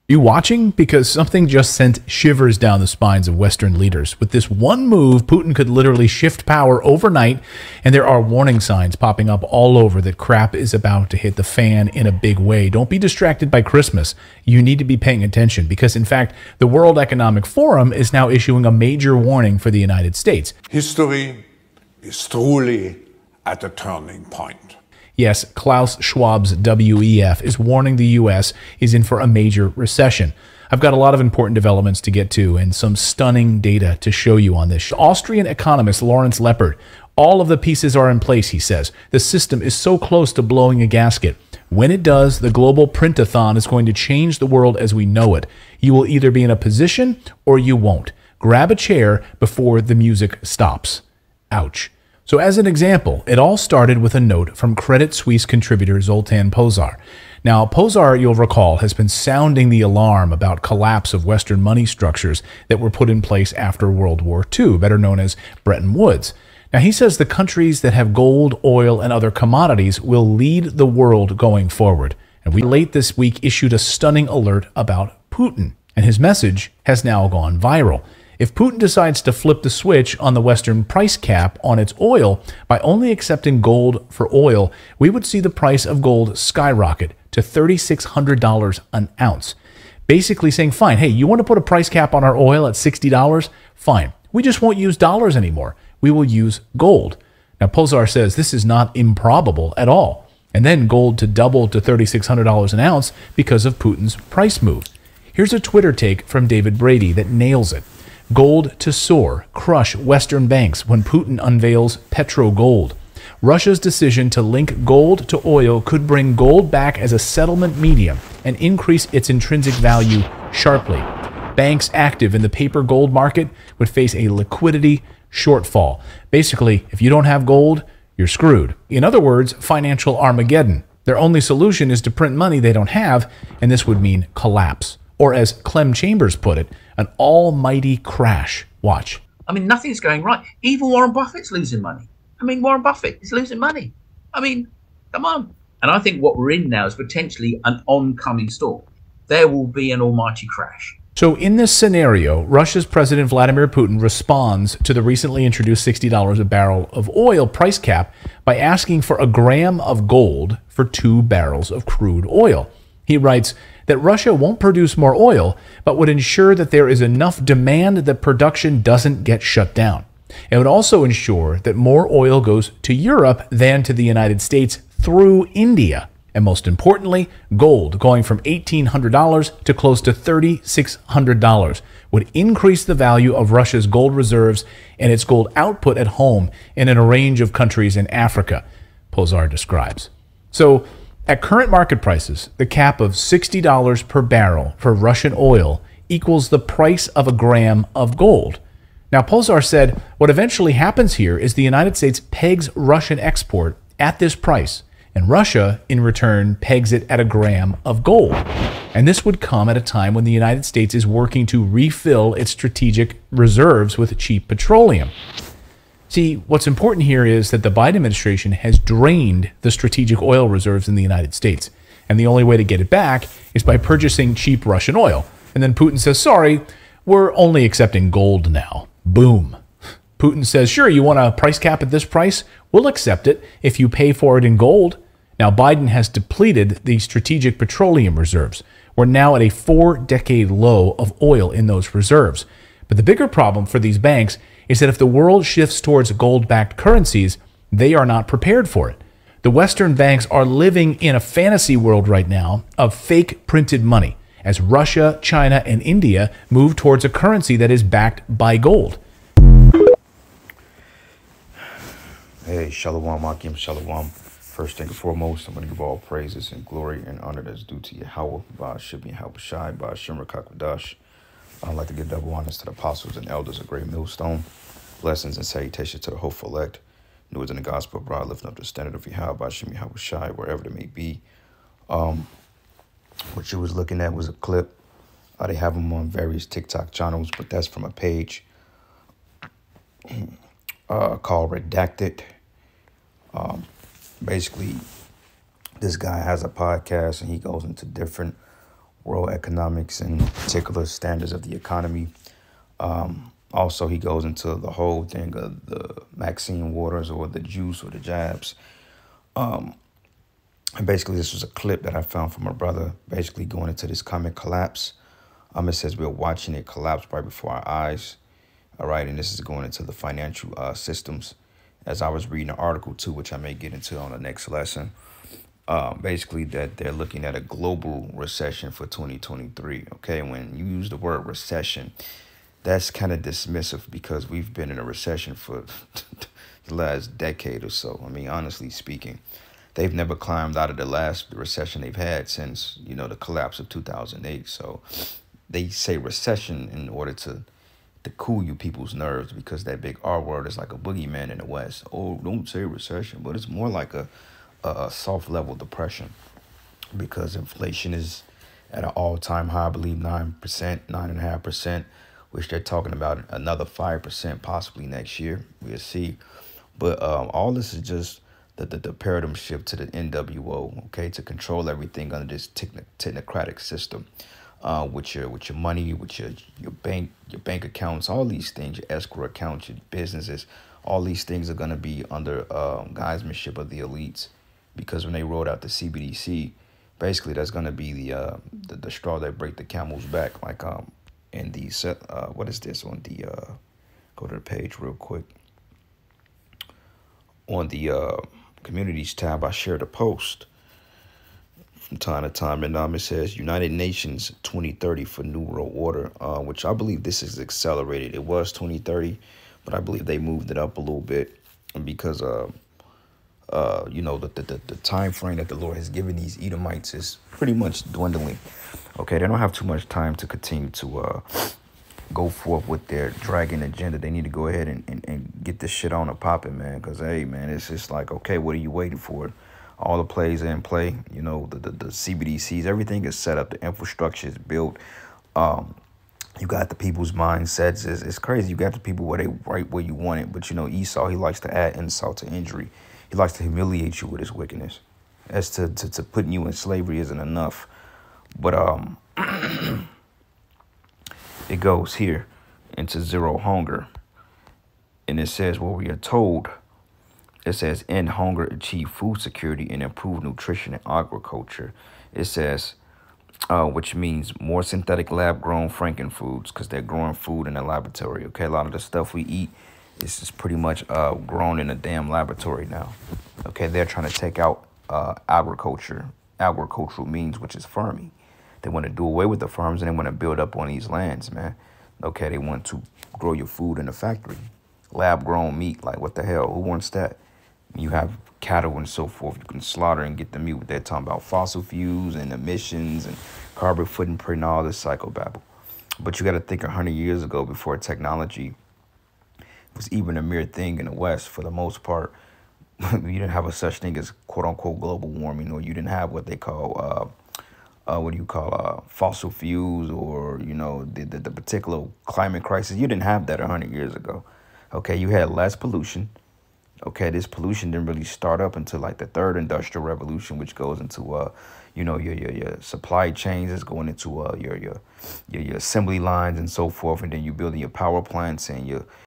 You watching? Because something just sent shivers down the spines of Western leaders. With this one move, Putin could literally shift power overnight, and there are warning signs popping up all over that crap is about to hit the fan in a big way. Don't be distracted by Christmas. You need to be paying attention because, in fact, the World Economic Forum is now issuing a major warning for the United States. History is truly at a turning point. Yes, Klaus Schwab's WEF is warning the U.S. is in for a major recession. I've got a lot of important developments to get to and some stunning data to show you on this. Austrian economist Lawrence Leppert, all of the pieces are in place, he says. The system is so close to blowing a gasket. When it does, the global print-a-thon is going to change the world as we know it. You will either be in a position or you won't. Grab a chair before the music stops. Ouch. So as an example, it all started with a note from Credit Suisse contributor Zoltan Pozsar. Now, Pozsar, you'll recall, has been sounding the alarm about collapse of Western money structures that were put in place after World War II, better known as Bretton Woods. Now, he says the countries that have gold, oil, and other commodities will lead the world going forward. And we late this week issued a stunning alert about Putin, and his message has now gone viral. If Putin decides to flip the switch on the Western price cap on its oil by only accepting gold for oil, we would see the price of gold skyrocket to $3,600 an ounce. Basically saying, fine, hey, you want to put a price cap on our oil at $60? Fine. We just won't use dollars anymore. We will use gold. Now, Pozsar says this is not improbable at all. And then gold to double to $3,600 an ounce because of Putin's price move. Here's a Twitter take from David Brady that nails it. Gold to soar, crush Western banks when Putin unveils petro-gold. Russia's decision to link gold to oil could bring gold back as a settlement medium and increase its intrinsic value sharply. Banks active in the paper gold market would face a liquidity shortfall. Basically, if you don't have gold, you're screwed. In other words, financial Armageddon. Their only solution is to print money they don't have, and this would mean collapse. Or as Clem Chambers put it, an almighty crash. Watch. I mean, nothing's going right. Even Warren Buffett's losing money. I mean, Warren Buffett is losing money. I mean, come on. And I think what we're in now is potentially an oncoming storm. There will be an almighty crash. So in this scenario, Russia's President Vladimir Putin responds to the recently introduced $60 a barrel of oil price cap by asking for a gram of gold for 2 barrels of crude oil. He writes that Russia won't produce more oil, but would ensure that there is enough demand that production doesn't get shut down. It would also ensure that more oil goes to Europe than to the United States through India. And most importantly, gold going from $1,800 to close to $3,600 would increase the value of Russia's gold reserves and its gold output at home and in a range of countries in Africa, Pozsar describes. So, at current market prices, the cap of $60 per barrel for Russian oil equals the price of a gram of gold. Now, Pozsar said what eventually happens here is the United States pegs Russian export at this price, and Russia, in return, pegs it at a gram of gold. And this would come at a time when the United States is working to refill its strategic reserves with cheap petroleum. See, what's important here is that the Biden administration has drained the strategic oil reserves in the United States. And the only way to get it back is by purchasing cheap Russian oil. And then Putin says, sorry, we're only accepting gold now. Boom. Putin says, sure, you want a price cap at this price? We'll accept it if you pay for it in gold. Now, Biden has depleted the strategic petroleum reserves. We're now at a 4-decade low of oil in those reserves. But the bigger problem for these banks is that if the world shifts towards gold-backed currencies, they are not prepared for it. The Western banks are living in a fantasy world right now of fake printed money as Russia, China, and India move towards a currency that is backed by gold. Hey, Shalom, Akim, Shalom. First thing and foremost, I'm going to give all praises and glory and honor that's due to Yahweh, by Shibbi and Halbashai, by Shimmer Kakwadash. I'd like to give double honors to the apostles and elders of Great Millstone. Blessings and salutations to the hopeful elect. News in the gospel abroad, lifting up the standard of Yahweh, by Shimmy Halbashai, wherever it may be. What you was looking at was a clip. They have them on various TikTok channels, but that's from a page called Redacted. Basically, this guy has a podcast and he goes into different world economics and particular standards of the economy. Also, he goes into the whole thing of the Maxine Waters or the juice or the jabs. And basically, this was a clip that I found from a brother basically going into this comic collapse. It says we're watching it collapse right before our eyes. All right. And this is going into the financial systems. As I was reading an article, too, which I may get into on the next lesson. Basically, that they're looking at a global recession for 2023. OK, when you use the word recession, that's kind of dismissive because we've been in a recession for the last decade or so. I mean, honestly speaking. They've never climbed out of the last recession they've had since, the collapse of 2008. So they say recession in order to cool you people's nerves because that big R word is like a boogeyman in the West. Oh, don't say recession, but it's more like a soft level depression because inflation is at an all-time high, I believe 9%, 9.5%, which they're talking about another 5% possibly next year. We'll see. But all this is just the paradigm shift to the NWO, okay, to control everything under this technocratic system, with your money, with your bank accounts, all these things, your escrow accounts, your businesses, all these things are gonna be under guisemanship of the elites, because when they rolled out the CBDC, basically that's gonna be the straw that break the camel's back, like in the what is this on the go to the page real quick. On the communities tab, I shared a post from time to time, and it says United Nations 2030 for New World Order, which I believe this is accelerated. It was 2030, but I believe they moved it up a little bit because the time frame that the Lord has given these Edomites is pretty much dwindling. Okay, they don't have too much time to continue to go forth with their dragon agenda. They need to go ahead and get this shit on and popping, man. Because, hey, man, it's just like, okay, what are you waiting for? All the plays are in play. The CBDCs, everything is set up. The infrastructure is built. You got the people's mindsets. It's crazy. You got the people where they right where you want it. But, Esau, he likes to add insult to injury. He likes to humiliate you with his wickedness. As to putting you in slavery isn't enough. But, it goes here into zero hunger. And it says what we are told. It says end hunger, achieve food security, and improve nutrition and agriculture. It says, which means more synthetic lab-grown Franken foods because they're growing food in the laboratory. Okay, a lot of the stuff we eat is just pretty much grown in a damn laboratory now. Okay, they're trying to take out agricultural means, which is farming. They want to do away with the farms and they want to build up on these lands, man. Okay, they want to grow your food in the factory. Lab-grown meat, like what the hell? Who wants that? You have cattle and so forth. You can slaughter and get the meat. They're talking about fossil fuels and emissions and carbon footprint and all this psychobabble. But you got to think 100 years ago, before technology was even a mere thing in the West, for the most part, you didn't have a such thing as quote-unquote global warming, or you didn't have what they call fossil fuels, or the particular climate crisis. You didn't have that 100 years ago. Okay, you had less pollution. Okay, this pollution didn't really start up until like the third industrial revolution, which goes into your supply chains is going into your assembly lines and so forth, and then you're building your power plants and your